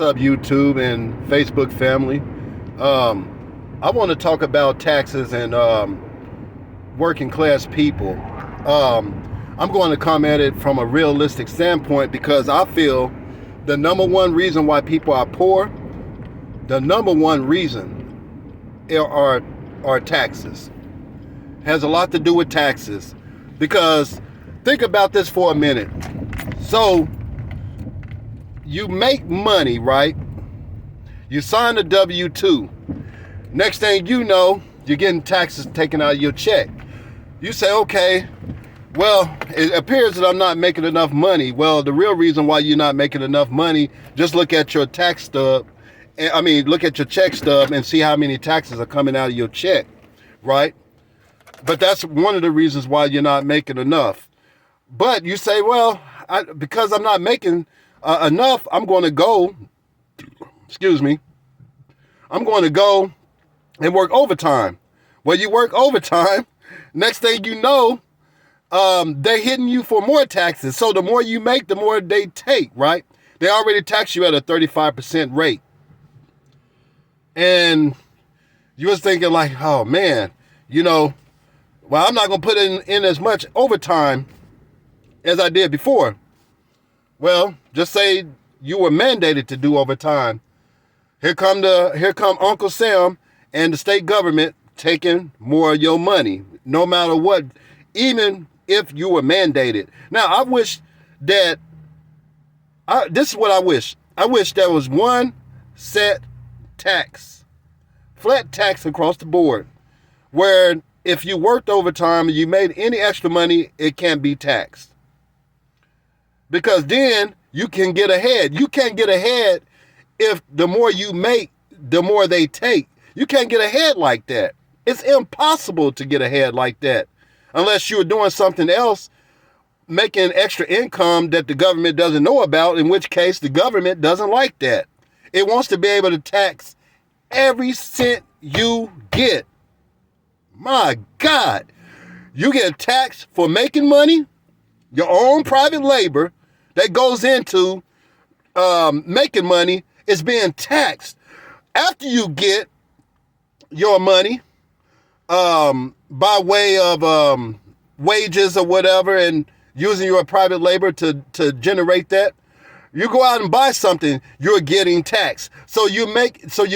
What's up, YouTube and Facebook family? I want to talk about taxes and working class people. I'm going to come at it from a realistic standpoint because I feel the number one reason why people are poor, the number one reason are taxes. Has a lot to do with taxes because think about this for a minute. So you make money, right? You sign a W-2. Next thing you know, you're getting taxes taken out of your check. You say, okay, well, it appears that I'm not making enough money. Well, the real reason why you're not making enough money, just look at your tax stub. Look at your check stub and see how many taxes are coming out of your check, right? But that's one of the reasons why you're not making enough. But you say, well, because I'm not making enough, I'm going to go and work overtime. Well, you work overtime. Next thing you know, they're hitting you for more taxes. So the more you make, the more they take, right? They already tax you at a 35% rate. And you was thinking like, oh man, well, I'm not going to put in as much overtime as I did before. Well, just say you were mandated to do overtime. Here come Uncle Sam and the state government taking more of your money, no matter what, even if you were mandated. Now, I wish that, this is what I wish. I wish there was one set tax, flat tax across the board, where if you worked overtime and you made any extra money, it can't be taxed. Because then you can get ahead. You can't get ahead if the more you make, the more they take. You can't get ahead like that. It's impossible to get ahead like that unless you're doing something else, making extra income that the government doesn't know about, in which case the government doesn't like that. It wants to be able to tax every cent you get. My God, you get taxed for making money, your own private labor that goes into making money is being taxed. After you get your money by way of wages or whatever and using your private labor to generate that, you go out and buy something, you're getting taxed. So you're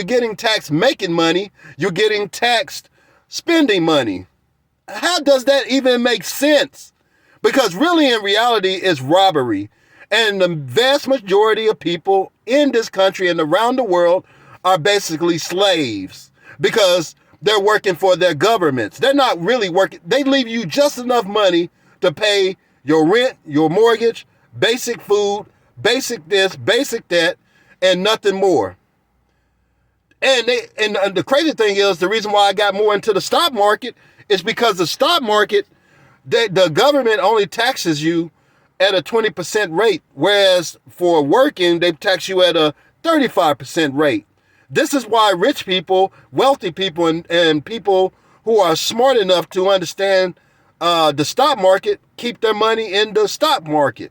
getting taxed making money, you're getting taxed spending money. How does that even make sense? Because really in reality it's robbery. And the vast majority of people in this country and around the world are basically slaves because they're working for their governments. They're not really working. They leave you just enough money to pay your rent, your mortgage, basic food, basic this, basic that, and nothing more. And the crazy thing is, the reason why I got more into the stock market is because the stock market, the government only taxes you at a 20% rate, whereas for working, they tax you at a 35% rate. This is why rich people, wealthy people, and people who are smart enough to understand the stock market keep their money in the stock market.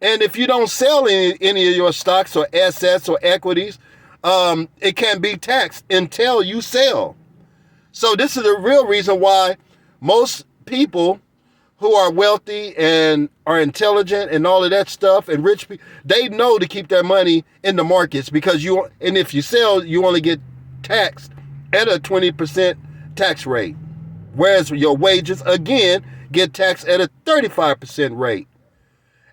And if you don't sell any of your stocks or assets or equities, it can't be taxed until you sell. So this is the real reason why most people who are wealthy and are intelligent and all of that stuff, and rich people, they know to keep their money in the markets because if you sell, you only get taxed at a 20% tax rate. Whereas your wages, again, get taxed at a 35% rate.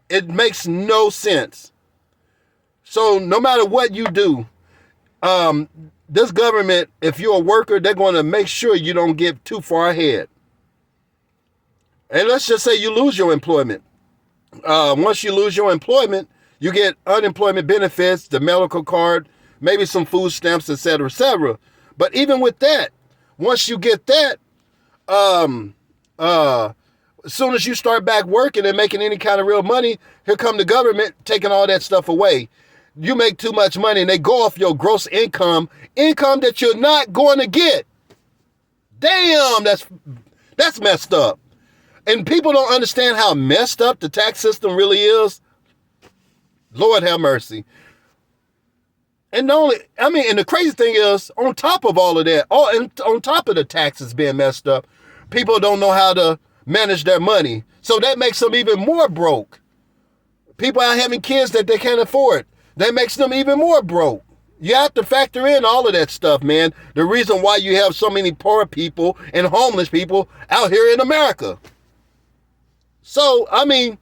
It makes no sense. So no matter what you do, this government, if you're a worker, they're going to make sure you don't get too far ahead. And let's just say you lose your employment. Once you lose your employment, you get unemployment benefits, the medical card, maybe some food stamps, et cetera, et cetera. But even with that, once you get that, as soon as you start back working and making any kind of real money, here come the government taking all that stuff away. You make too much money and they go off your gross income that you're not going to get. Damn, that's messed up. And people don't understand how messed up the tax system really is. Lord have mercy. And the only, I mean, and the crazy thing is, on top of all of that, on top of the taxes being messed up, people don't know how to manage their money. So that makes them even more broke. People are having kids that they can't afford. That makes them even more broke. You have to factor in all of that stuff, man. The reason why you have so many poor people and homeless people out here in America. So, I mean,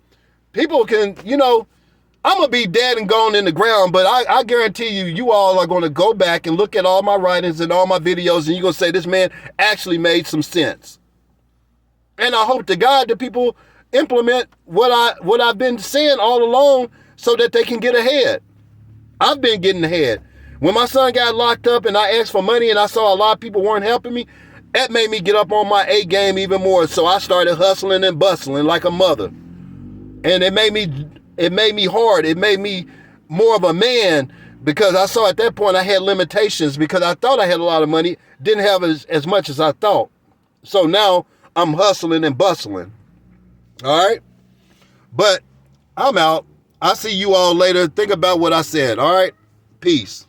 people can, I'm going to be dead and gone in the ground, but I guarantee you all are going to go back and look at all my writings and all my videos, and you're going to say, this man actually made some sense. And I hope to God that people implement what I've been saying all along so that they can get ahead. I've been getting ahead. When my son got locked up and I asked for money and I saw a lot of people weren't helping me, that made me get up on my A game even more. So I started hustling and bustling like a mother. And it made me hard. It made me more of a man, because I saw at that point I had limitations, because I thought I had a lot of money, didn't have as much as I thought. So now I'm hustling and bustling. All right? But I'm out. I'll see you all later. Think about what I said. All right? Peace.